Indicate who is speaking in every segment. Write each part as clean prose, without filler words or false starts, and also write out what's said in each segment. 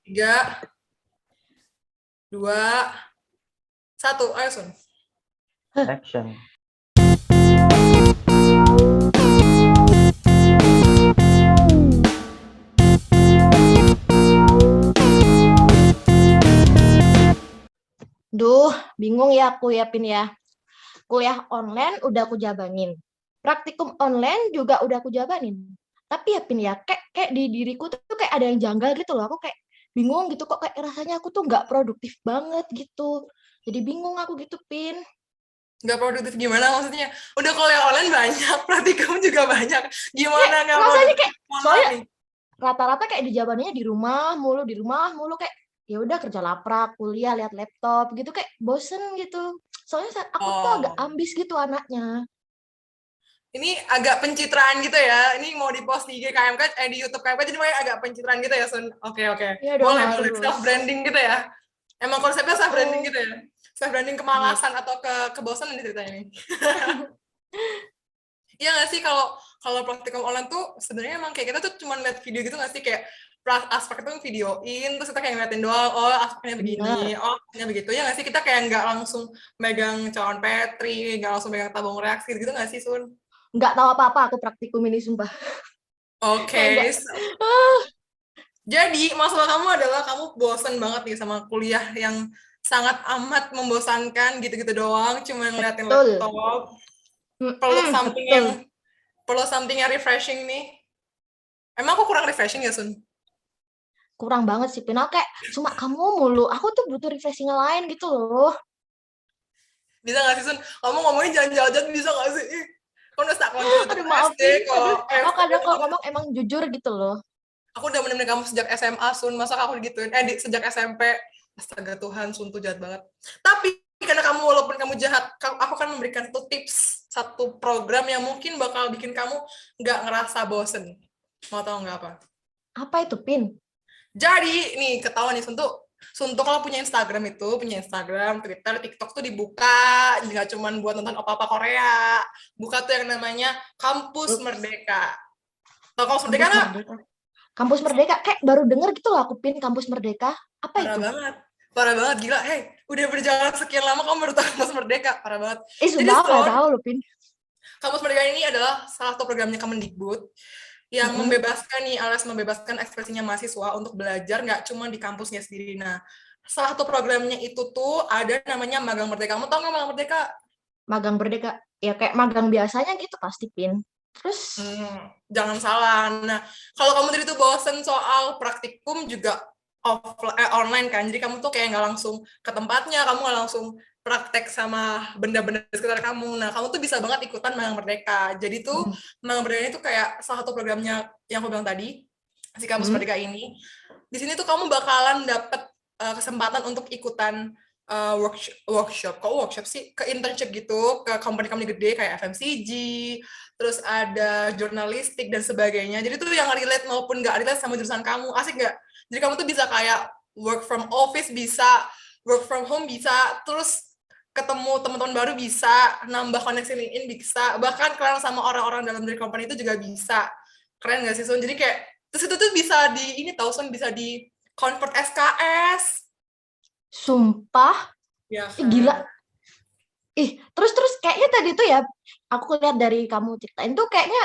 Speaker 1: 3, 2, 1. Ayo, Sun.
Speaker 2: Action.
Speaker 3: Duh, bingung ya aku ya, Pin ya. Kuliah online udah aku jabanin. Praktikum online juga udah aku jabanin. Tapi ya, Pin ya, kayak di diriku tuh kayak ada yang janggal gitu loh. Aku kayak bingung gitu, kok kayak rasanya aku tuh nggak produktif banget gitu. Jadi bingung aku gitu, Pin.
Speaker 1: Nggak produktif gimana maksudnya? Udah kuliah online banyak, praktikum juga banyak.
Speaker 3: Kayak
Speaker 1: Gimana nggak
Speaker 3: rasanya
Speaker 1: produktif?
Speaker 3: kayak,
Speaker 1: Mohon maaf
Speaker 3: soalnya
Speaker 1: nih.
Speaker 3: rata-rata kayak dijabaninnya di rumah mulu kayak ya udah kerja laprak, kuliah, lihat laptop gitu kayak bosen gitu. Soalnya aku tuh agak
Speaker 1: Oh,
Speaker 3: ambis gitu anaknya.
Speaker 1: ini agak pencitraan gitu ya. Ini mau di-post di IG KMK, di YouTube KMK, jadi makanya agak pencitraan gitu ya, Sun. Oke.
Speaker 3: Iya dong
Speaker 1: Boleh.
Speaker 3: harus.
Speaker 1: Self-branding gitu ya. Emang konsepnya self-branding gitu ya? Self-branding
Speaker 3: Iya.
Speaker 1: kemalasan atau kebosanan nih ceritanya nih. Iya nggak sih, kalau kalau praktikum online tuh sebenarnya emang kayak kita tuh cuma lihat video gitu nggak sih, kayak aspek itu videoin, terus kita kayak ngeliatin doang, oh aspeknya begini,
Speaker 3: Bener.
Speaker 1: oh aspeknya begitu, ya nggak sih, kita kayak nggak langsung megang cawan Petri, nggak langsung megang tabung reaksi gitu nggak sih, Sun?
Speaker 3: Nggak tahu apa-apa aku praktikum ini sumpah. Kayak nggak.
Speaker 1: Oke,
Speaker 3: Ah,
Speaker 1: jadi masalah kamu adalah kamu bosen banget nih sama kuliah yang sangat amat membosankan gitu-gitu doang, cuma ngeliatin
Speaker 3: betul.
Speaker 1: laptop, perlu something yang
Speaker 3: Betul.
Speaker 1: refreshing nih. Emang aku kurang refreshing ya, Sun?
Speaker 3: Kurang banget sih, Pina. Kayak cuma kamu mulu. Aku tuh butuh refreshing lain gitu loh.
Speaker 1: Bisa nggak sih, Sun? Kamu ngomongin jalan-jalan bisa nggak sih? Ih, kan udah tak lanjut
Speaker 3: Aduh
Speaker 1: teman SD
Speaker 3: maafin.
Speaker 1: kok.
Speaker 3: Aduh, aku kadang kalau ngomong emang jujur gitu loh.
Speaker 1: Aku udah menemani kamu sejak SMA, Sun. Masa aku digituin? Sejak SMP. Astaga Tuhan, Sun tuh jahat banget. Tapi karena kamu, walaupun kamu jahat, aku akan memberikan satu tips, satu program yang mungkin bakal bikin kamu nggak ngerasa bosen. Mau tahu nggak apa?
Speaker 3: Apa itu, Pin?
Speaker 1: Jadi, nih, ketahuan nih, Suntuk kalau punya Instagram, Twitter, TikTok tuh dibuka, nggak cuma buat nonton apa-apa Korea. Buka tuh yang namanya Kampus
Speaker 3: Ups.
Speaker 1: Merdeka. Tau Kampus Merdeka
Speaker 3: Kampus
Speaker 1: nggak?
Speaker 3: Merdeka. Kampus Merdeka. Kayak baru denger gitu loh aku, Pin. Kampus Merdeka. Apa
Speaker 1: Parah
Speaker 3: itu?
Speaker 1: banget. Parah banget, gila. Hey, udah berjalan sekian lama kamu baru tahu Kampus Merdeka. Parah banget. Jadi,
Speaker 3: Sumpah aku nggak
Speaker 1: Sun,
Speaker 3: tahu loh, Pin.
Speaker 1: Kampus Merdeka ini adalah salah satu programnya Kemendikbud yang
Speaker 3: Mm-mm.
Speaker 1: membebaskan ekspresinya mahasiswa untuk belajar nggak cuma di kampusnya sendiri. Nah, salah satu programnya itu tuh ada namanya Magang Merdeka. Kamu tau nggak Magang Merdeka?
Speaker 3: Magang Merdeka. Ya kayak magang biasanya gitu pasti, Pin. Terus,
Speaker 1: Jangan salah. Nah, kalau kamu tadi tuh bosen soal praktikum juga online kan, jadi kamu tuh kayak nggak langsung ke tempatnya, kamu nggak langsung praktek sama benda-benda di sekitar kamu. Nah, kamu tuh bisa banget ikutan Magang Merdeka. Jadi tuh
Speaker 3: mm,
Speaker 1: Magang Merdeka itu kayak salah satu programnya yang aku bilang tadi, si Kampus
Speaker 3: mm,
Speaker 1: Merdeka ini. Di sini tuh kamu bakalan dapet kesempatan untuk ikutan workshop. Kok workshop sih? Ke internship gitu, ke company-company gede kayak FMCG, terus ada jurnalistik dan sebagainya. Jadi tuh yang relate maupun nggak relate sama jurusan kamu. Asik nggak? Jadi kamu tuh bisa kayak work from office bisa, work from home bisa, terus ketemu teman-teman baru bisa, nambah koneksi LinkedIn bisa, bahkan kenal sama orang-orang dalam dari company itu juga bisa. Keren nggak sih, Sun? Jadi kayak, terus itu tuh bisa Sun, bisa di convert SKS.
Speaker 3: sumpah.
Speaker 1: Ya
Speaker 3: Gila.
Speaker 1: kan?
Speaker 3: Terus kayaknya tadi tuh ya, aku lihat dari kamu ceritain tuh kayaknya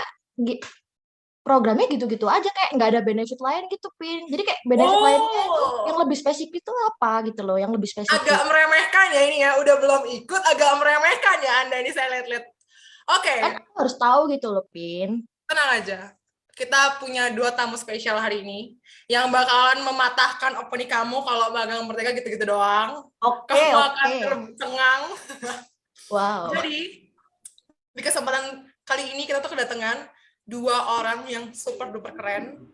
Speaker 3: programnya gitu-gitu aja kayak nggak ada benefit lain gitu, Pin. Jadi kayak benefit lainnya itu yang
Speaker 1: Oh,
Speaker 3: lebih spesifik itu apa gitu loh, yang lebih
Speaker 1: agak
Speaker 3: spesifik.
Speaker 1: meremehkan ya ini ya, udah belum ikut, agak meremehkan ya Anda ini, saya lihat-lihat. Oke,
Speaker 3: Kan aku harus tahu gitu loh, Pin.
Speaker 1: tenang aja. Kita punya 2 tamu spesial hari ini yang bakalan mematahkan opini kamu kalau magang merdeka gitu-gitu doang.
Speaker 3: Oke,
Speaker 1: Kamu akan
Speaker 3: oke.
Speaker 1: tercengang.
Speaker 3: Wow.
Speaker 1: Jadi, di kesempatan kali ini kita tuh kedatangan 2 orang yang super duper keren.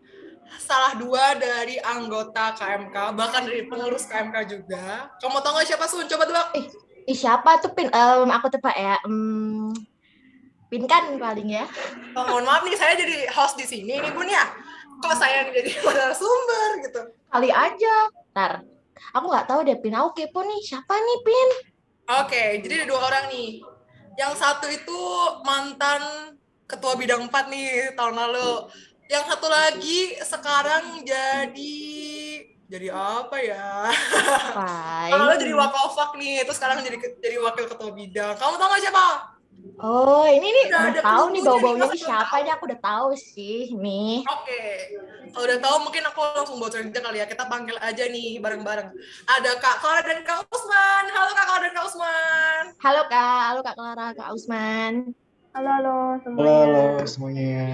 Speaker 1: Salah 2 dari anggota KMK, bahkan dari pengurus KMK juga. Kamu tau gak siapa, Sun? Coba tebak.
Speaker 3: Ih, siapa tuh, Pin? Aku tebak ya. Pin kan paling ya.
Speaker 1: Oh, mohon maaf nih, saya jadi host di sini nih, Bun ya. Kok saya jadi narasumber gitu.
Speaker 3: Kali aja. Ntar. Aku nggak tahu deh, Pin. Aku kepo nih. Siapa nih, Pin?
Speaker 1: Oke, jadi ada 2 orang nih. Yang satu itu mantan ketua bidang 4 nih tahun lalu. Yang satu lagi sekarang jadi Jadi apa ya?
Speaker 3: Fine.
Speaker 1: Kalau jadi wakovak nih, terus sekarang jadi wakil ketua bidang. Kamu tahu nggak siapa?
Speaker 3: Oh, ini nih
Speaker 1: Udah
Speaker 3: udah
Speaker 1: ada
Speaker 3: tahu nih
Speaker 1: clue-nya
Speaker 3: bau-baunya
Speaker 1: masa
Speaker 3: nih
Speaker 1: belum
Speaker 3: siapa
Speaker 1: tahu?
Speaker 3: ini aku udah tahu sih nih.
Speaker 1: Oke, kalau udah tahu mungkin aku langsung bocorin aja kali ya. Kita panggil aja nih bareng-bareng. Ada Kak Clara dan Kak Usman. Halo Kak Clara dan Kak Usman.
Speaker 3: Halo Kak Clara, Kak Usman.
Speaker 4: Halo
Speaker 2: Halo,
Speaker 4: semuanya.
Speaker 2: halo semuanya.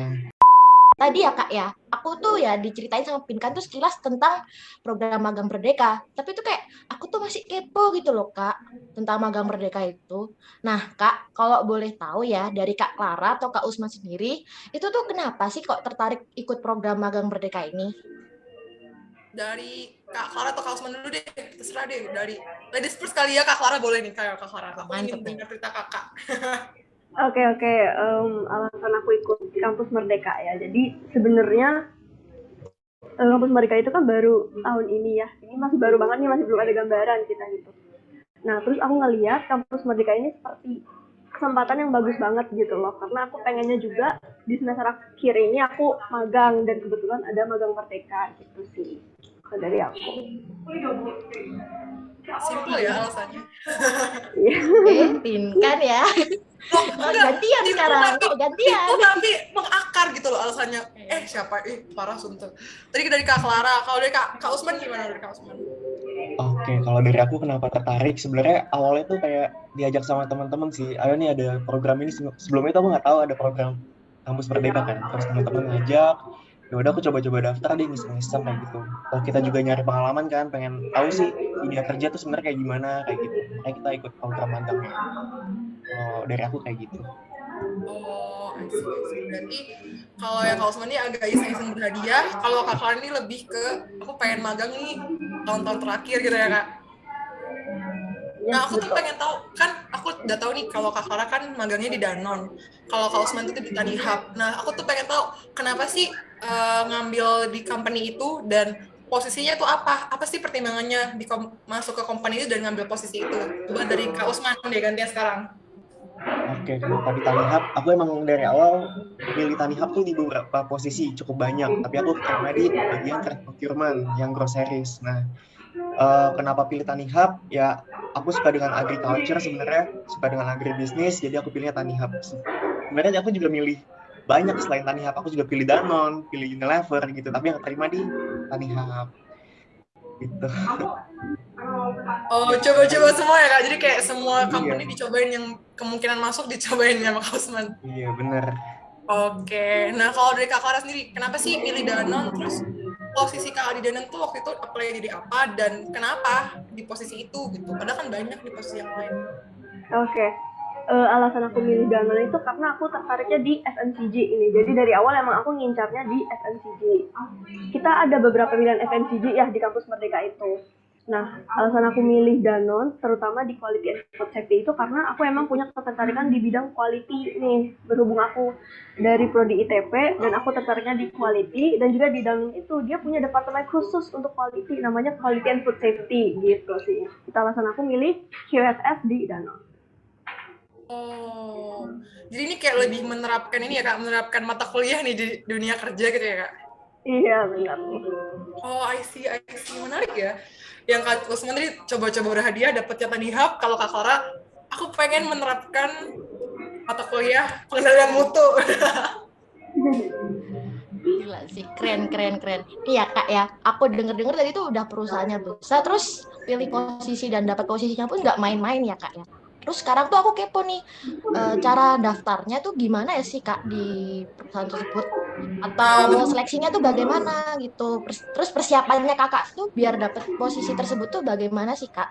Speaker 3: Tadi ya Kak ya, aku tuh ya diceritain sama Pinkan tuh sekilas tentang program Magang Merdeka. Tapi itu kayak aku tuh masih kepo gitu loh Kak, tentang Magang Merdeka itu. Nah Kak, kalau boleh tahu ya dari Kak Clara atau Kak Usman sendiri, itu tuh kenapa sih kok tertarik ikut program Magang Merdeka ini?
Speaker 1: Dari Kak Clara atau Kak Usman dulu deh. Terserah deh. Dari ladies first kali ya, Kak Clara boleh nih. Kayak Kak Clara. Aku ingin
Speaker 3: Mantep nih.
Speaker 1: dengar cerita kakak.
Speaker 4: Oke, alasan aku ikut Kampus Merdeka ya. Jadi sebenarnya Kampus Merdeka itu kan baru tahun ini ya. Ini masih baru banget nih, masih belum ada gambaran kita gitu. Nah, terus aku ngeliat Kampus Merdeka ini seperti kesempatan yang bagus banget gitu loh. Karena aku pengennya juga di semester akhir ini aku magang dan kebetulan ada magang Merdeka gitu sih. Kalau dari aku.
Speaker 1: Simple ya alasannya.
Speaker 3: Pinkan ya.
Speaker 1: Loh,
Speaker 3: Oh,
Speaker 1: enggak.
Speaker 3: gantian
Speaker 1: Simple
Speaker 3: sekarang.
Speaker 1: tapi,
Speaker 3: Oh, gantian.
Speaker 1: simple tapi mengakar gitu loh alasannya. Siapa? Parah sumpah. Tadi dari Kak Clara. Kalau dari Kak Usman gimana dari Kak Usman?
Speaker 2: Oke, kalau dari aku kenapa tertarik? Sebenarnya awalnya tuh kayak diajak sama teman-teman sih. Ayo nih ada program ini. Sebelumnya tuh aku nggak tahu ada program Kampus Merdeka kan. Terus teman-teman ngajak. Ya udah aku coba-coba daftar deh iseng-iseng kayak gitu. Oh kita juga nyari pengalaman kan, pengen tahu sih dunia kerja tuh sebenarnya kayak gimana kayak gitu. Makanya kita ikut program magangnya. Kalau dari aku kayak gitu.
Speaker 1: Oh, I see. Berarti kalau yang Kak Usman ini agak iseng-iseng berhadiah, kalau Kak Clara ini lebih ke aku pengen magang nih tahun-tahun terakhir gitu ya Kak. Nah, aku tuh pengen tahu, kan aku udah tahu nih kalau Kak Clara kan magangnya di Danone. Kalau Kak Usman itu di Tanihub. Nah, aku tuh pengen tahu kenapa sih ngambil di company itu dan posisinya itu apa? Apa sih pertimbangannya masuk ke company itu dan ngambil posisi itu? Coba dari Kak Usman deh gantian sekarang.
Speaker 2: Oke, kenapa di Tanihub? Aku emang dari awal milih Tanihub tuh di beberapa posisi cukup banyak, tapi aku keterima di bagian trade procurement yang groceries. Nah, kenapa pilih Tanihub? Ya, aku suka dengan agriculture sebenarnya, suka dengan agribisnis, jadi aku pilihnya Tanihub. Sebenarnya aku juga milih banyak selain Tanihub, aku juga pilih Danone, pilih Unilever gitu, tapi yang terima di Tanihub. Gitu.
Speaker 1: Oh, coba-coba semua ya Kak. Jadi kayak semua
Speaker 2: Iya.
Speaker 1: company dicobain yang kemungkinan masuk dicobain sama Kak Usman.
Speaker 2: Iya, bener.
Speaker 1: Oke. Nah, kalau dari Kak Clara sendiri, kenapa sih milih Danone? Terus posisi Kak di Danone tuh waktu itu apply jadi apa dan kenapa di posisi itu gitu? Padahal kan banyak di posisi yang lain.
Speaker 4: Oke. Alasan aku milih Danone itu karena aku tertariknya di FMCG ini. Jadi dari awal emang aku ngincarnya di FMCG. Kita ada beberapa pilihan FMCG ya di kampus Merdeka itu. Nah, alasan aku milih Danone, terutama di quality and food safety itu karena aku emang punya ketertarikan di bidang quality nih. Berhubung aku dari prodi ITP dan aku tertariknya di quality dan juga di Danone itu dia punya departemen khusus untuk quality namanya quality and food safety gitu sih. Itu alasan aku milih QSF di Danone.
Speaker 1: Oh, jadi ini kayak lebih menerapkan ini ya Kak, menerapkan mata kuliah nih di dunia kerja gitu ya Kak?
Speaker 4: Iya, benar.
Speaker 1: Oh, I see. Menarik ya. Yang Kak Usman tadi coba-coba berhadiah, dapetnya Tanihub. Kalau Kak Clara, aku pengen menerapkan mata kuliah pengendalian mutu.
Speaker 3: Gila sih, keren. Iya Kak ya, aku denger tadi tuh udah perusahaannya besar, terus pilih posisi dan dapat posisinya pun nggak main-main ya Kak ya. Terus sekarang tuh aku kepo nih, cara daftarnya tuh gimana ya sih Kak di perusahaan tersebut? Atau seleksinya tuh bagaimana gitu? Terus persiapannya Kakak tuh biar dapat posisi tersebut tuh bagaimana sih Kak?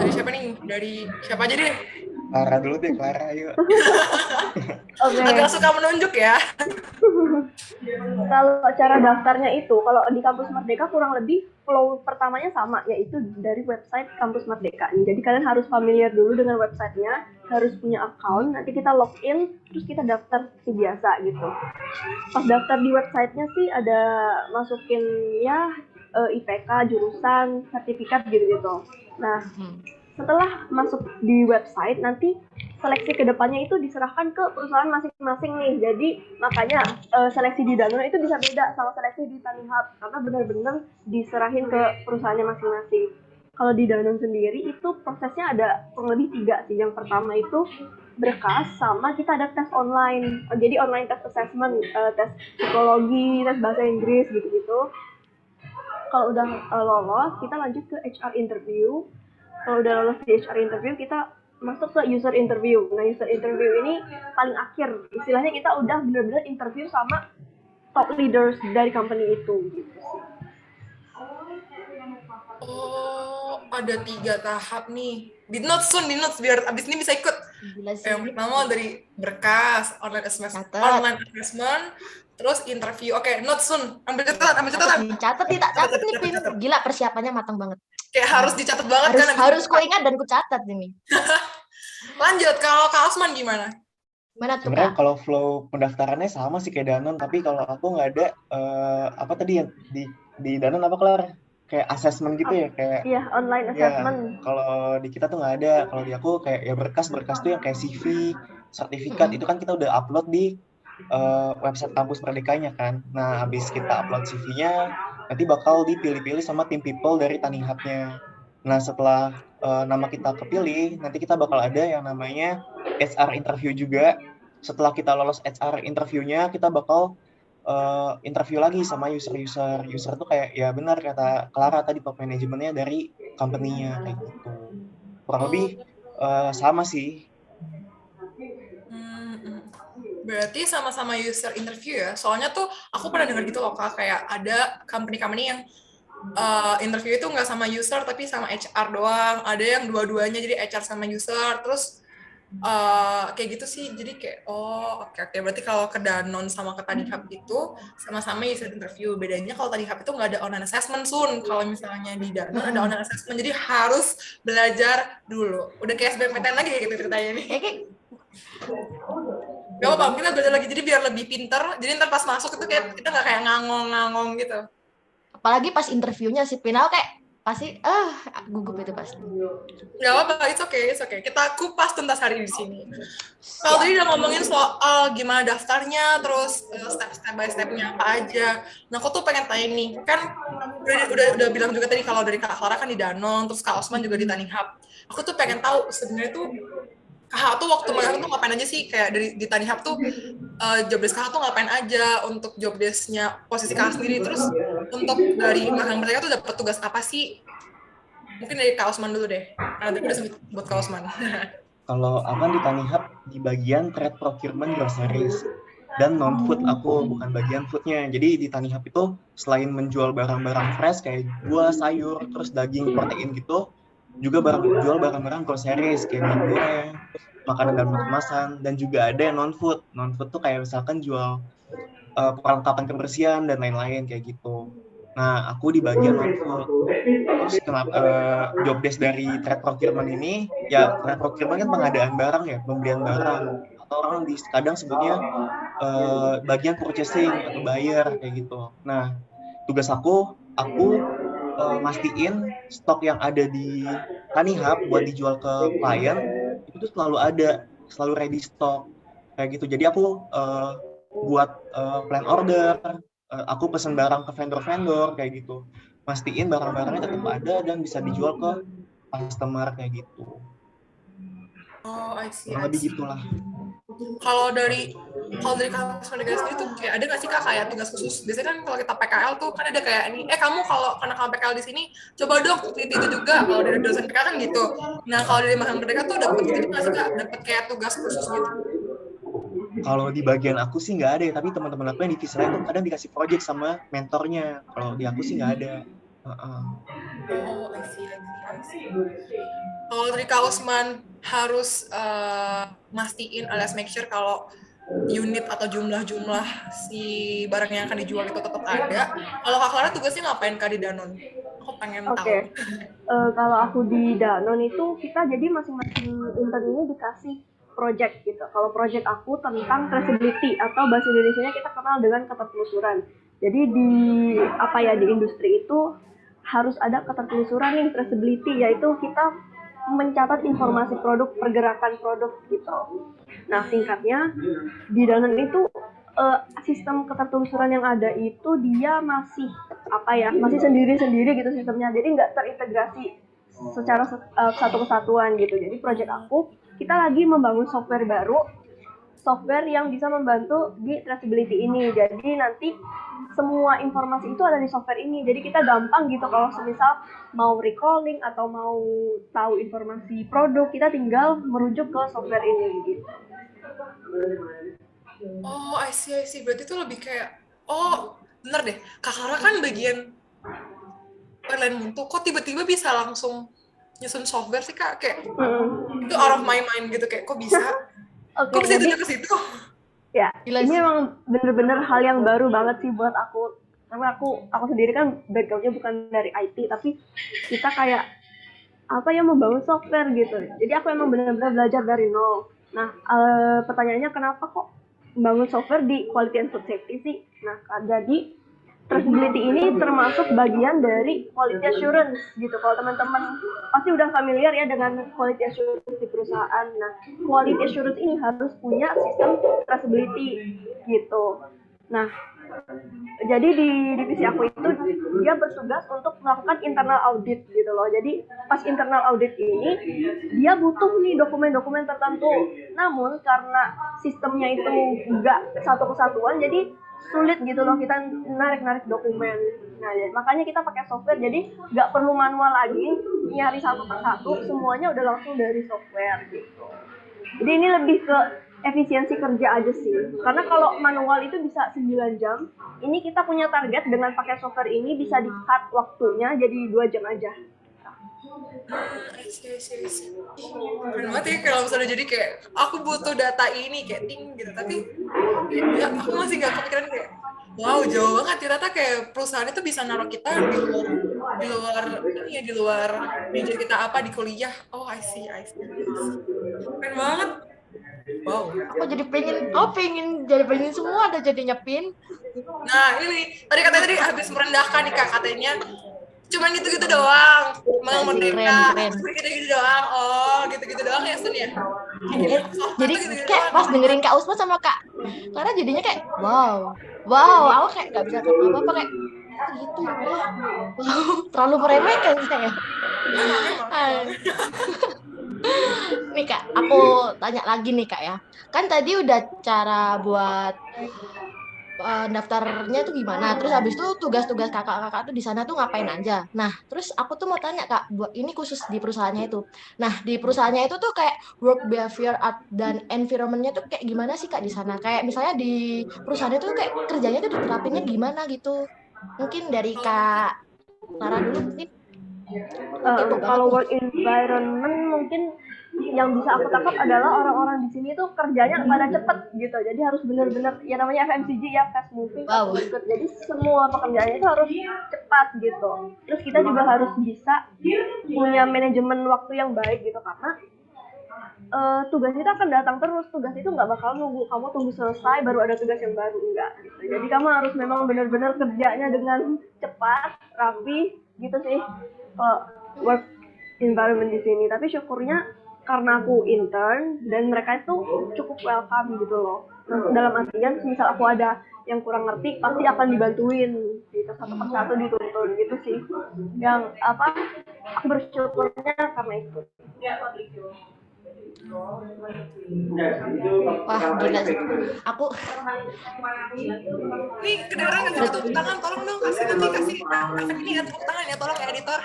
Speaker 1: Dari siapa nih? Dari siapa aja deh?
Speaker 2: Clara dulu deh, Clara, yuk.
Speaker 4: Oke.
Speaker 1: Agak suka menunjuk ya.
Speaker 4: Kalau cara daftarnya itu, kalau di Kampus Merdeka kurang lebih flow pertamanya sama, yaitu dari website Kampus Merdeka. Jadi kalian harus familiar dulu dengan websitenya, harus punya account, nanti kita login, terus kita daftar seperti biasa gitu. Pas daftar di websitenya sih ada masukin ya IPK, jurusan, sertifikat gitu-gitu. Nah, setelah masuk di website nanti seleksi kedepannya itu diserahkan ke perusahaan masing-masing nih. Jadi makanya seleksi di Danone itu bisa beda sama seleksi di Tanihub karena benar-benar diserahin ke perusahaannya masing-masing. Kalau di Danone sendiri itu prosesnya ada kurang lebih 3 sih. Yang pertama itu berkas sama kita ada tes online. Jadi online test assessment, tes psikologi, tes bahasa Inggris gitu-gitu. Kalau udah lolos, kita lanjut ke HR interview. Kalau udah lolos di HR interview, kita masuk ke user interview. Nah, user interview ini paling akhir. Istilahnya kita udah benar-benar interview sama top leaders dari company itu. Gitu.
Speaker 1: Oh, ada 3 tahap nih. Di notes biar abis ini bisa ikut.
Speaker 3: Gila sih.
Speaker 1: Yang pertama dari berkas, online assessment, terus interview. Oke, notes ambil catatan.
Speaker 3: Catat nih, tak catat nih, Pin. Gila, persiapannya matang banget.
Speaker 1: Kayak harus dicatat banget kan.
Speaker 3: Harus ku ingat dan ku catat ini.
Speaker 1: Lanjut, kalau Kak Osman gimana?
Speaker 3: Gimana tuh,
Speaker 2: Sebenarnya
Speaker 3: Kak?
Speaker 2: kalau flow pendaftarannya sama sih kayak Danone, tapi kalau aku nggak ada apa tadi yang di Danone apa kelar kayak assessment gitu ya, kayak
Speaker 4: Iya, online assessment.
Speaker 2: kalau di kita tuh nggak ada. Kalau di aku kayak ya berkas tuh yang kayak CV, sertifikat itu kan kita udah upload di website kampus Merdekanya kan. Nah, habis kita upload CV-nya, nanti bakal dipilih-pilih sama tim people dari Tanihub-nya. Nah, setelah nama kita kepilih, nanti kita bakal ada yang namanya HR interview juga. Setelah kita lolos HR interview-nya, kita bakal interview lagi sama user. User tuh kayak ya benar kata Clara tadi, top manajemennya dari company-nya kayak gitu. Kurang lebih sama sih.
Speaker 1: Berarti sama-sama user interview ya. Soalnya tuh aku pernah dengar gitu loh Kak, kayak ada company yang interview itu nggak sama user tapi sama HR doang. Ada yang dua-duanya jadi HR sama user. Terus kayak gitu sih. Jadi kayak oke. Berarti kalau ke Danone sama ke Tanihub itu sama-sama user interview. Bedanya kalau Tanihub itu nggak ada online assessment Kalau misalnya di Danone ada online assessment, jadi harus belajar dulu. Udah kayak SBMPTN lagi kayak gitu ceritanya nih. Gak apa-apa, kita belajar lagi jadi biar lebih pinter. Jadi ntar pas masuk itu kayak kita nggak kayak ngangong gitu.
Speaker 3: Apalagi pas interviewnya si Pinal kayak pasti gugup itu pasti.
Speaker 1: Gak apa-apa, it's okay. Kita kupas tuntas hari di sini. Kalau tadi udah ngomongin soal gimana daftarnya, terus step by stepnya apa aja. Nah, aku tuh pengen tanya nih, kan udah bilang juga tadi kalau dari Kak Clara kan di Danone, terus Kak Osman juga di Tanihub. Aku tuh pengen tahu sebenarnya tuh Kakak tuh waktu magang tuh ngapain aja sih, kayak di Tanihub tuh job desk Kakak tuh ngapain aja untuk job desk-nya posisi Kakak sendiri, terus untuk dari magang mereka tuh dapat tugas apa sih? Mungkin dari Kak Osman dulu deh, karena tadi udah sebut buat Kak Osman.
Speaker 2: Kalau aman di Tanihub di bagian trade procurement groceries dan non-food, aku bukan bagian foodnya. Jadi di Tanihub itu selain menjual barang-barang fresh kayak buah, sayur, terus daging, protein gitu, juga jual barang-barang groceries kayak minyak goreng, makanan dan kemasan, dan juga ada yang non-food. Non-food tuh kayak misalkan jual perlengkapan kebersihan dan lain-lain kayak gitu. Nah, aku di bagian non-food. Terus kenapa job desk dari trade procurement ini, ya trade procurement kan pengadaan barang ya, pembelian barang. Atau orang kadang sebutnya bagian purchasing atau buyer kayak gitu. Nah, tugas aku mastiin stok yang ada di Tanihub buat dijual ke klien itu tuh selalu ready stock kayak gitu. Jadi aku buat plan order, aku pesen barang ke vendor kayak gitu, mastiin barang-barangnya tetap ada dan bisa dijual ke customer kayak gitu.
Speaker 1: Oh, I see.
Speaker 2: Lebih gitulah.
Speaker 1: Kalau dari kampus Merdeka sendiri tuh kayak ada nggak sih Kak kayak tugas khusus? Biasanya kan kalau kita PKL tuh kan ada kayak ini, kamu kalau karena kamu PKL di sini coba dong teliti itu juga. Kalau dari dosen PKL kan gitu. Nah, kalau dari Magang Merdeka tuh dapat gitu nggak sih Kak? Dapat kayak tugas khusus gitu?
Speaker 2: Kalau di bagian aku sih nggak ada ya, tapi teman-teman aku yang di Visra itu kadang dikasih project sama mentornya. Kalau di aku sih nggak ada.
Speaker 1: Oh, I see. Kalau dari Kak Osman harus mastiin alias make sure kalau unit atau jumlah si barang yang akan dijual itu tetap ada. Kalau Kak Clara tugasnya ngapain Kak di Danone? Aku pengen tahu.
Speaker 4: Kalau aku di Danone itu kita jadi masing-masing intern ini dikasih project gitu. Kalau project aku tentang traceability atau bahasa Indonesianya kita kenal dengan ketertelusuran. Jadi di industri itu harus ada ketertelusuran nih, traceability, yaitu kita mencatat informasi produk, pergerakan produk gitu. Nah, singkatnya di Danone itu sistem ketertelusuran yang ada itu dia masih masih sendiri-sendiri gitu sistemnya. Jadi nggak terintegrasi secara satu kesatuan gitu. Jadi project aku, kita lagi membangun software baru, software yang bisa membantu di traceability ini. Jadi nanti semua informasi itu ada di software ini. Jadi kita gampang gitu kalau semisal mau recalling atau mau tahu informasi produk, kita tinggal merujuk ke software ini gitu.
Speaker 1: Oh, I see. Berarti itu lebih kayak, bener deh. Kak Clara kan bagian online mutu, kok tiba-tiba bisa langsung nyusun software sih, Kak? Kayak, itu out of my mind gitu, kayak, kok bisa? Kok bisa
Speaker 4: Jadi
Speaker 1: ke situ?
Speaker 4: ya,
Speaker 3: Gila
Speaker 4: ini
Speaker 3: sih.
Speaker 4: memang bener-bener hal yang baru banget sih buat aku. Karena aku sendiri kan background-nya bukan dari IT, tapi kita kayak membangun software gitu. Jadi aku emang benar-benar belajar dari nol. Nah, pertanyaannya kenapa kok membangun software di quality and food safety sih? Nah, jadi traceability ini termasuk bagian dari quality assurance gitu. Kalau teman-teman pasti udah familiar ya dengan quality assurance di perusahaan. Nah, quality assurance ini harus punya sistem traceability gitu. Nah, jadi di divisi aku itu dia bertugas untuk melakukan internal audit gitu loh. Jadi pas internal audit ini dia butuh nih dokumen-dokumen tertentu. Namun karena sistemnya itu nggak satu kesatuan, jadi sulit gitu loh kita narik dokumen. Nah, makanya kita pakai software. Jadi nggak perlu manual lagi nyari satu persatu, semuanya udah langsung dari software gitu. Jadi ini lebih ke efisiensi kerja aja sih. Karena kalau manual itu bisa 9 jam, ini kita punya target dengan pakai software ini bisa di-cut waktunya jadi 2 jam aja.
Speaker 1: I see. Keren banget ya kalau misalnya jadi kayak, aku butuh data ini, kayak ting gitu. Tapi, ya, aku masih nggak kepikiran kayak, wow, jauh banget. Ternyata kayak perusahaan itu bisa naruh kita di luar major kita apa di kuliah. Oh, I see. Keren banget. Wow.
Speaker 3: Aku jadi pengen semua ada jadinya Pin.
Speaker 1: Nah, ini tadi habis merendahkan nih Kak, katanya cuman gitu-gitu doang, Malang Merdeka,
Speaker 3: Keren.
Speaker 1: gitu-gitu doang. Oh, gitu-gitu doang ya, Sun ya?
Speaker 3: Jadi
Speaker 1: Gitu-gitu
Speaker 3: kayak
Speaker 1: doang.
Speaker 3: pas dengerin Kak Usma sama Kak Clara jadinya kayak wow, aku kayak nggak bisa kata apa-apa kayak gitu ya. Wow, terlalu meremehkan saya.
Speaker 1: Emang.
Speaker 3: Nih Kak, aku tanya lagi nih Kak ya. Kan tadi udah cara buat daftarnya tuh gimana. Terus habis itu tugas-tugas kakak-kakak tuh di sana tuh ngapain aja. Nah, terus aku tuh mau tanya Kak, buat ini khusus di perusahaannya itu. Nah, di perusahaannya itu tuh kayak work behavior dan environment-nya tuh kayak gimana sih Kak di sana? Kayak misalnya di perusahaan itu kayak kerjanya tuh diterapinnya gimana gitu. Mungkin dari Kak Clara dulu mungkin.
Speaker 4: Kalau work environment mungkin yang bisa aku tangkap adalah orang-orang di sini tuh kerjanya pada cepet gitu. Jadi harus benar-benar ya namanya FMCG ya, fast moving,
Speaker 3: Wow.
Speaker 4: Jadi semua pekerjaannya itu harus cepat gitu. Terus kita juga harus bisa punya manajemen waktu yang baik gitu karena tugas itu akan datang terus. Tugas itu nggak bakal nunggu kamu tunggu selesai baru ada tugas yang baru, enggak gitu. Jadi kamu harus memang benar-benar kerjanya dengan cepat, rapi gitu sih. Work environment di sini. Tapi syukurnya karena aku intern dan mereka itu cukup welcome gitu loh. Dalam artian misal aku ada yang kurang ngerti pasti akan dibantuin gitu, satu persatu dituntun gitu sih. Yang aku bersyukurnya karena itu.
Speaker 3: Wah, gila sih. Aku
Speaker 1: Nih, kedengeran nggak sih tepuk tangan? Tolong dong, kasih ini ya, tepuk tangan ya, tolong ya editor.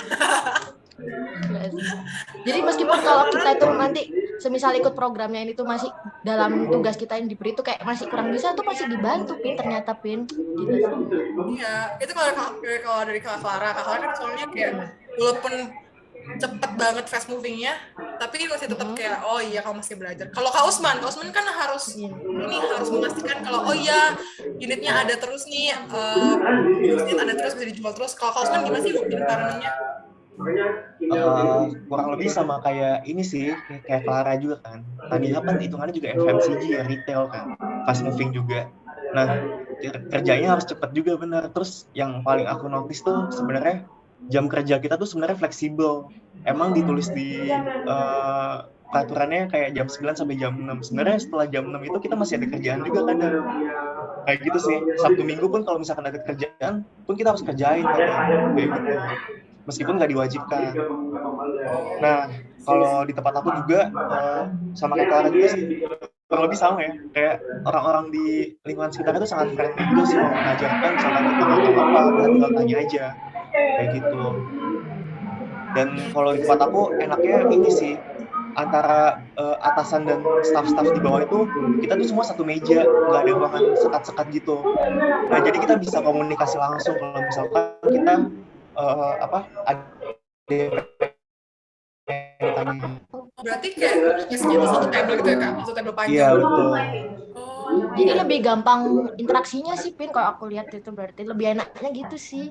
Speaker 3: Jadi meskipun kalau kita itu nanti semisal ikut programnya ini tuh masih dalam tugas kita yang diberi itu kayak masih kurang bisa tuh masih dibantu Pin ternyata Pin gitu sih.
Speaker 1: Iya, itu kalau dari Kak Clara kan soalnya kayak walaupun cepet banget fast movingnya, tapi masih tetap kayak oh iya kamu masih belajar. Kalau Kak Usman kan harus harus memastikan kalau oh iya unitnya ada terus nih, unit ada terus bisa dijual terus. Kalau Kak Usman gimana sih work environment-nya?
Speaker 2: Kurang lebih sama kayak ini sih, kayak Clara juga kan. Taniha kan hitungannya juga FMCG ya, retail kan, fast moving juga. Nah, kerjanya harus cepet juga benar. Terus yang paling aku notice tuh sebenarnya jam kerja kita tuh sebenarnya fleksibel. Emang ditulis di peraturannya kayak jam 9 sampai jam 6. Sebenarnya setelah jam 6 itu kita masih ada kerjaan juga kadang. Kayak gitu sih. Sabtu Minggu pun kalau misalkan ada kerjaan pun kita harus kerjain kadang. Kayak gitu. Meskipun nggak diwajibkan. Nah, kalau di tempat aku juga sama kayak Clara juga sih, kurang lebih sama ya. Kayak orang-orang di lingkungan sekitar itu sangat friendly juga sih mau mengajarkan, misalkan kita nggak tahu apa, kita tinggal tanya aja. Kayak gitu. Dan kalau di tempat aku enaknya ini sih, antara atasan dan staff-staff di bawah itu kita tuh semua satu meja, nggak ada ruangan sekat-sekat gitu. Nah, jadi kita bisa komunikasi langsung kalau misalkan kita ada yang ditanya.
Speaker 1: Berarti kayak space-nya itu satu table gitu ya Kak? Satu table panjang.
Speaker 2: Iya, betul.
Speaker 3: Jadi lebih gampang interaksinya sih, Pin, kalau aku lihat itu berarti lebih enaknya gitu sih.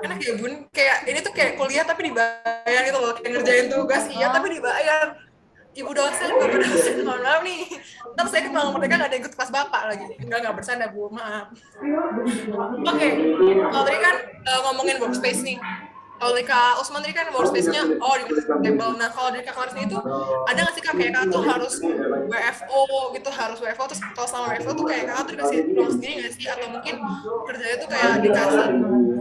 Speaker 1: Enak ya Bun, kayak ini tuh kayak kuliah tapi dibayar gitu loh, kayak ngerjain tugas iya tapi dibayar. Ibu dosen, bapak dosen, mohon maaf nih. Ntar saya kenal mereka nggak ada ikut kelas bapak lagi. Enggak bercanda Bu, maaf. Oke, kalau tadi kan ngomongin workspace nih. Kalau dari Kak Usman tadi kan workspace-nya, di table. Nah, kalau dari Kak Claris itu, ada nggak sih Kak, kayak Kak tuh harus WFO gitu, harus WFO, terus kalau selama WFO tuh kayak Kak tuh dikasih ruang sendiri nggak sih? Atau mungkin kerjanya tuh kayak dikasih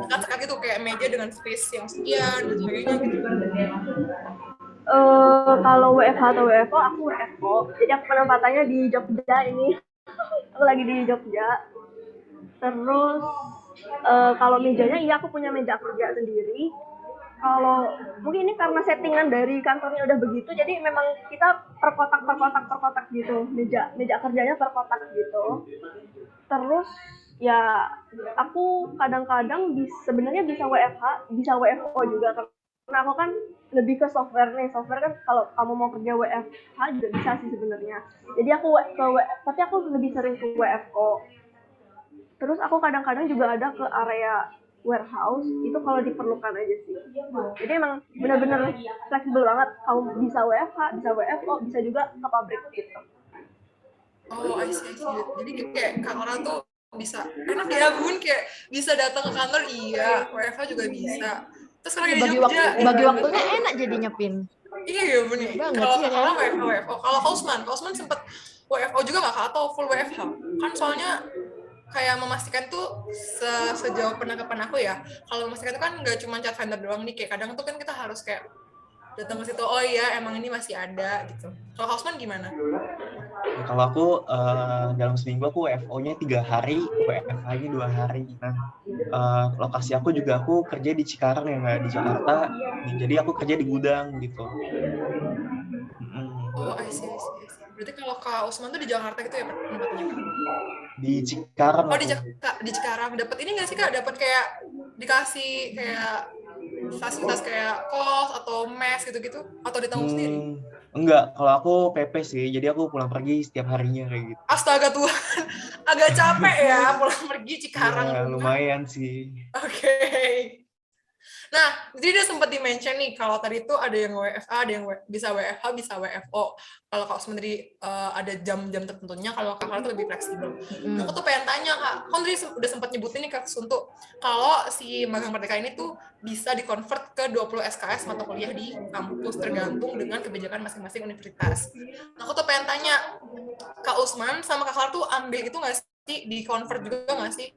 Speaker 1: sekat-sekat gitu, kayak meja dengan space yang sekian, dan sebagainya gitu.
Speaker 4: Kalau WFH atau WFO, aku WFO. Jadi aku penempatannya di Jogja ini. Aku lagi di Jogja. Terus kalau mejanya, iya aku punya meja kerja sendiri. Kalau mungkin ini karena settingan dari kantornya udah begitu, jadi memang kita per kotak gitu. Meja kerjanya per kotak gitu. Terus ya aku kadang-kadang sebenarnya bisa WFH, bisa WFO juga karena aku kan lebih ke software nih. Software kan kalau kamu mau kerja WFH juga bisa sih sebenarnya. Jadi aku tapi aku lebih sering ke WFO. Terus aku kadang-kadang juga ada ke area warehouse, itu kalau diperlukan aja sih. Jadi emang benar-benar fleksibel banget. Kamu bisa WFH, bisa WFO, bisa juga ke pabrik gitu.
Speaker 1: I see. Jadi kayak Kak Ora tuh bisa, enak ya Bun, kayak bisa datang ke kantor, iya, WFH juga bisa. Terus kalau di Jogja,
Speaker 3: bagi waktunya enak jadinya, Pin.
Speaker 1: Iya ya Bun. Kalau Kak Ora WFH. Kalau Osman sempet WFO juga nggak Kak, atau full WFH? Kan soalnya kayak memastikan tuh sejauh penangkapan aku ya, kalau memastikan itu kan nggak cuma cat vendor doang nih, kayak kadang tuh kan kita harus kayak datang ke situ, oh iya emang ini masih ada gitu. Kalau Osman gimana?
Speaker 2: Ya, kalau aku dalam seminggu aku WFO-nya 3 hari, WFH-nya 2 hari. Nah, lokasi aku juga aku kerja di Cikarang ya, nggak di Jakarta. Jadi aku kerja di gudang gitu.
Speaker 1: I see. Berarti kalau Kak Usman tuh di Jakarta gitu ya tempatnya?
Speaker 2: Di Cikarang.
Speaker 1: Di Cikarang. Dapat ini nggak sih Kak? Dapat kayak dikasih kayak fasilitas kayak kos atau mes gitu-gitu? Atau ditanggung sendiri?
Speaker 2: Enggak, kalau aku PP sih, jadi aku pulang pergi setiap harinya kayak gitu.
Speaker 1: Astaga Tuhan, agak capek ya pulang pergi Cikarang.
Speaker 2: Ya, lumayan sih.
Speaker 1: Oke. Nah, jadi dia sempat di-mention nih, kalau tadi itu ada yang WFA, ada yang bisa WFH, bisa WFO. Kalau Kak Usman tadi ada jam-jam tertentunya, kalau Kak Clara tuh lebih fleksibel. Nah, aku tuh pengen tanya, Kak, kan tadi udah sempat nyebutin nih Kak Suntuk, kalau si Magang Merdeka ini tuh bisa di-convert ke 20 SKS mata kuliah di kampus, tergantung dengan kebijakan masing-masing universitas. Nah, aku tuh pengen tanya, Kak Usman sama Kak Clara tuh ambil itu nggak sih, di-convert juga nggak sih?